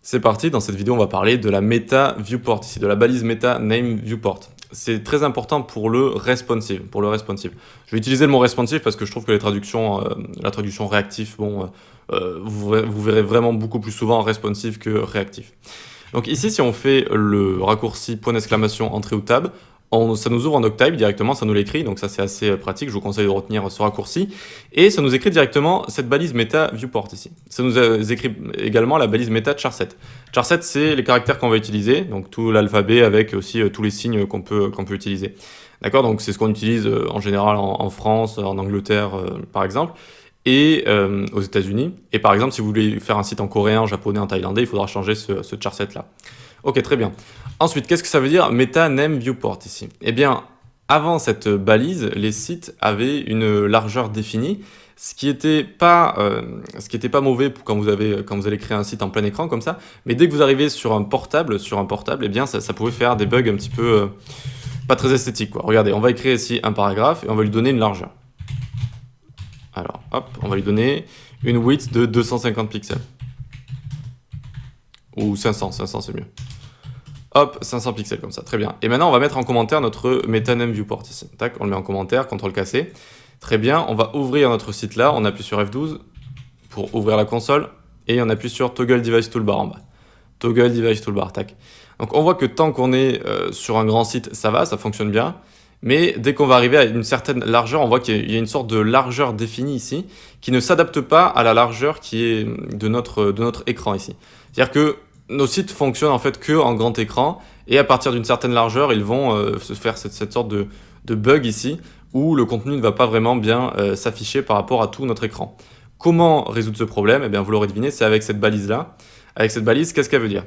C'est parti, dans cette vidéo on va parler de la meta viewport, ici de la balise meta name viewport. C'est très important pour le responsive, Je vais utiliser le mot responsive parce que je trouve que la traduction réactif, vous verrez vraiment beaucoup plus souvent responsive que réactif. Donc ici, si on fait le raccourci point d'exclamation entrée ou tab, ça nous ouvre en Doctype directement, ça nous l'écrit, donc ça c'est assez pratique, je vous conseille de retenir ce raccourci. Et ça nous écrit directement cette balise meta viewport ici. Ça nous écrit également la balise meta charset. Charset, c'est les caractères qu'on va utiliser, donc tout l'alphabet avec aussi tous les signes qu'on peut utiliser. D'accord, donc c'est ce qu'on utilise en général en France, en Angleterre par exemple, et aux États-Unis. Et par exemple, si vous voulez faire un site en coréen, en japonais, en thaïlandais, il faudra changer ce charset là. Ok, très bien. Ensuite, qu'est-ce que ça veut dire meta name viewport ici? Eh bien, avant cette balise, les sites avaient une largeur définie, ce qui était pas mauvais quand vous allez créer un site en plein écran comme ça. Mais dès que vous arrivez sur un portable, eh bien, ça pouvait faire des bugs un petit peu pas très esthétiques, quoi. Regardez, on va écrire ici un paragraphe et on va lui donner une largeur. Alors, hop, on va lui donner une width de 250 pixels. Ou 500 c'est mieux. Hop, 500 pixels comme ça, très bien. Et maintenant, on va mettre en commentaire notre MetaName Viewport ici. Tac, on le met en commentaire, CTRL-C. Très bien, on va ouvrir notre site là, on appuie sur F12 pour ouvrir la console et on appuie sur Toggle Device Toolbar en bas. Toggle Device Toolbar, tac. Donc on voit que tant qu'on est sur un grand site, ça va, ça fonctionne bien. Mais dès qu'on va arriver à une certaine largeur, on voit qu'il y a une sorte de largeur définie ici qui ne s'adapte pas à la largeur qui est de notre écran ici. C'est-à-dire que nos sites fonctionnent en fait que en grand écran et à partir d'une certaine largeur, ils vont se faire cette sorte de bug ici où le contenu ne va pas vraiment bien s'afficher par rapport à tout notre écran. Comment résoudre ce problème? Eh bien, vous l'aurez deviné, c'est avec cette balise-là. Avec cette balise, qu'est-ce qu'elle veut dire?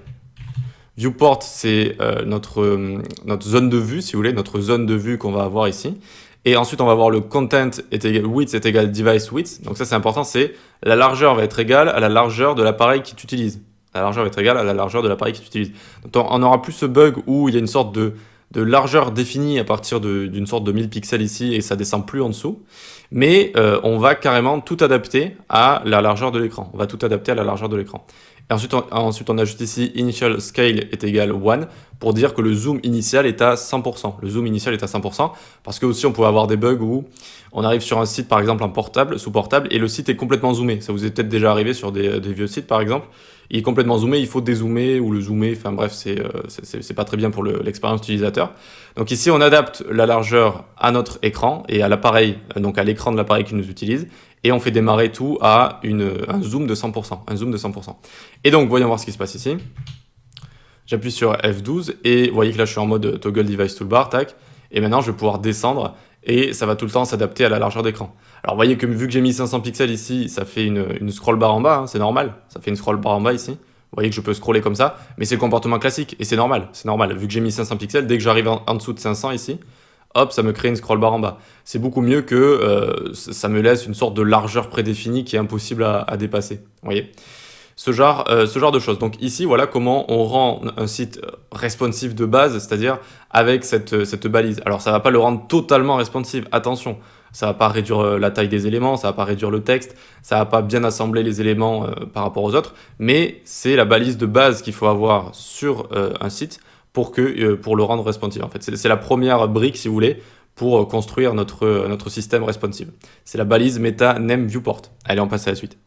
Viewport, c'est notre zone de vue, si vous voulez, notre zone de vue qu'on va avoir ici. Et ensuite, on va avoir le content width est égal device width. Donc ça, c'est important, c'est la largeur va être égale à la largeur de l'appareil qui t'utilise. La largeur va être égale à la largeur de l'appareil qui t'utilise. Donc on n'aura plus ce bug où il y a une sorte de largeur définie à partir d'une sorte de 1000 pixels ici et ça descend plus en dessous. Mais on va carrément tout adapter à la largeur de l'écran. On va tout adapter à la largeur de l'écran. Et ensuite, on ajoute ici initial scale est égal 1 pour dire que le zoom initial est à 100%. Le zoom initial est à 100% parce que aussi on peut avoir des bugs où on arrive sur un site par exemple sous portable et le site est complètement zoomé. Ça vous est peut-être déjà arrivé sur des vieux sites par exemple. Il est complètement zoomé, il faut dézoomer ou le zoomer, enfin bref, c'est pas très bien pour l'expérience utilisateur. Donc ici, on adapte la largeur à notre écran et à l'appareil, donc à l'écran de l'appareil qui nous utilise, et on fait démarrer tout à un zoom de 100%, Et donc, voyons voir ce qui se passe ici. J'appuie sur F12 et vous voyez que là, je suis en mode Toggle Device Toolbar, tac, et maintenant, je vais pouvoir descendre et ça va tout le temps s'adapter à la largeur d'écran. Alors vous voyez que vu que j'ai mis 500 pixels ici, ça fait une scroll bar en bas, hein, c'est normal. Ça fait une scroll bar en bas ici. Vous voyez que je peux scroller comme ça, mais c'est le comportement classique et c'est normal. Vu que j'ai mis 500 pixels, dès que j'arrive en dessous de 500 ici, hop, ça me crée une scroll bar en bas. C'est beaucoup mieux que ça me laisse une sorte de largeur prédéfinie qui est impossible à dépasser. Vous voyez ? Ce genre de choses. Donc ici, voilà comment on rend un site responsive de base, c'est-à-dire avec cette balise. Alors ça ne va pas le rendre totalement responsive, attention. Ça ne va pas réduire la taille des éléments, ça ne va pas réduire le texte, ça ne va pas bien assembler les éléments par rapport aux autres, mais c'est la balise de base qu'il faut avoir sur un site pour le rendre responsive. En fait, c'est la première brique, si vous voulez, pour construire notre système responsive. C'est la balise meta name viewport. Allez, on passe à la suite.